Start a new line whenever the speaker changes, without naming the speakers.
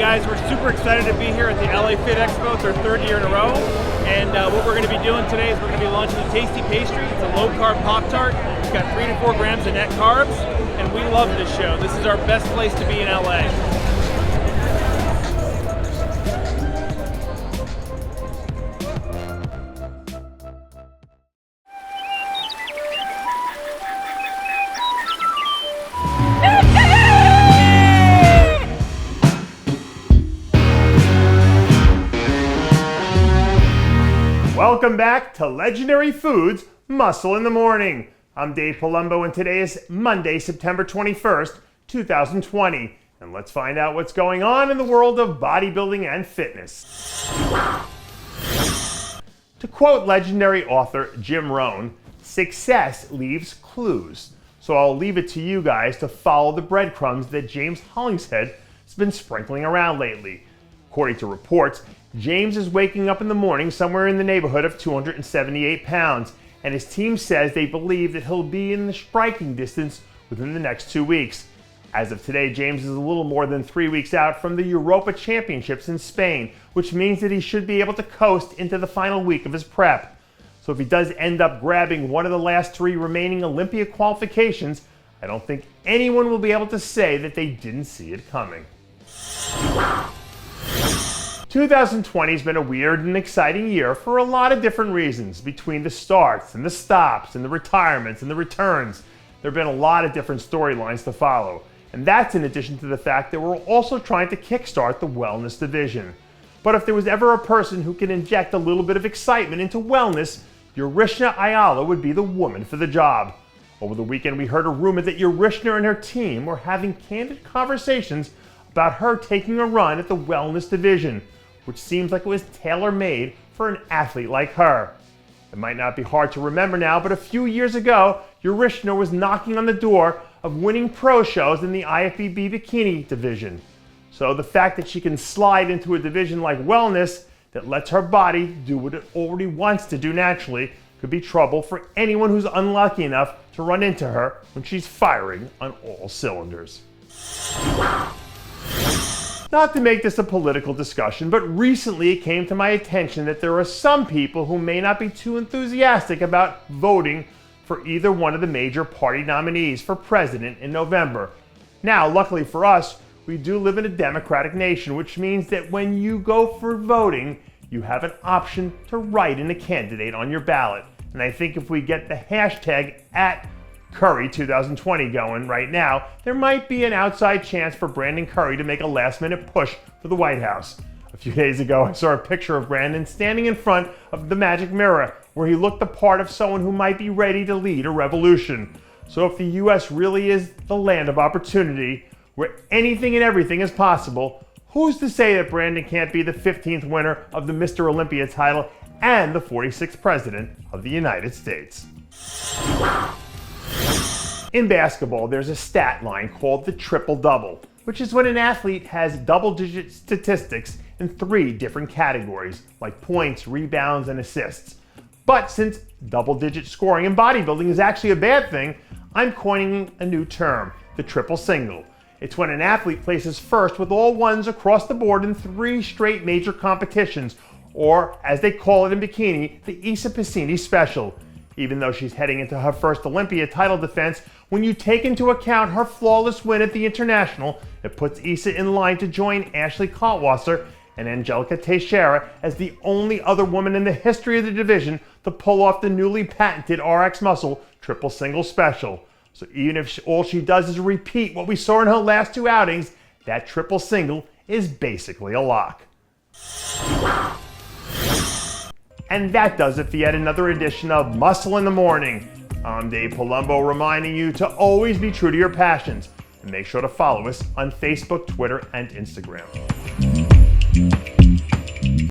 guys, we're super excited to be here at the LA Fit Expo. It's our third year in a row. And what we're going to be doing today is we're going to be launching a tasty pastry. It's a low-carb Pop-Tart. It's got 3 to 4 grams of net carbs. And we love this show. This is our best place to be in LA.
Welcome back to Legendary Foods Muscle in the Morning. I'm Dave Palumbo and today is Monday, September 21st, 2020. And let's find out what's going on in the world of bodybuilding and fitness. To quote legendary author Jim Rohn, success leaves clues. So I'll leave it to you guys to follow the breadcrumbs that James Hollingshead has been sprinkling around lately. According to reports, James is waking up in the morning somewhere in the neighborhood of 278 pounds, and his team says they believe that he'll be in the striking distance within the next 2 weeks. As of today, James is a little more than 3 weeks out from the Europa Championships in Spain, which means that he should be able to coast into the final week of his prep. So if he does end up grabbing one of the last 3 remaining Olympia qualifications, I don't think anyone will be able to say that they didn't see it coming. 2020 has been a weird and exciting year for a lot of different reasons. Between the starts and the stops and the retirements and the returns, there have been a lot of different storylines to follow. And that's in addition to the fact that we're also trying to kickstart the wellness division. But if there was ever a person who could inject a little bit of excitement into wellness, Yarishna Ayala would be the woman for the job. Over the weekend, we heard a rumor that Yurishna and her team were having candid conversations about her taking a run at the wellness division, which seems like it was tailor-made for an athlete like her. It might not be hard to remember now, but a few years ago, Yurishna was knocking on the door of winning pro shows in the IFBB bikini division. So the fact that she can slide into a division like wellness that lets her body do what it already wants to do naturally could be trouble for anyone who's unlucky enough to run into her when she's firing on all cylinders. Not to make this a political discussion, but recently it came to my attention that there are some people who may not be too enthusiastic about voting for either one of the major party nominees for president in November. Now, luckily for us, we do live in a democratic nation, which means that when you go for voting, you have an option to write in a candidate on your ballot. And I think if we get the hashtag @Curry 2020 going right now, there might be an outside chance for Brandon Curry to make a last-minute push for the White House. A few days ago, I saw a picture of Brandon standing in front of the magic mirror, where he looked the part of someone who might be ready to lead a revolution. So if the US really is the land of opportunity, where anything and everything is possible, who's to say that Brandon can't be the 15th winner of the Mr. Olympia title and the 46th President of the United States? In basketball, there's a stat line called the triple-double, which is when an athlete has double-digit statistics in 3 different categories, like points, rebounds, and assists. But since double-digit scoring in bodybuilding is actually a bad thing, I'm coining a new term, the triple-single. It's when an athlete places first with all ones across the board in 3 straight major competitions, or as they call it in bikini, the Issa Pecini special. Even though she's heading into her first Olympia title defense, when you take into account her flawless win at the International, it puts Issa in line to join Ashley Kaltwasser and Angelica Teixeira as the only other woman in the history of the division to pull off the newly patented RxMuscle triple single special. So even if all she does is repeat what we saw in her last 2 outings, that triple single is basically a lock. And that does it for yet another edition of Muscle in the Morning. I'm Dave Palumbo, reminding you to always be true to your passions. And make sure to follow us on Facebook, Twitter, and Instagram.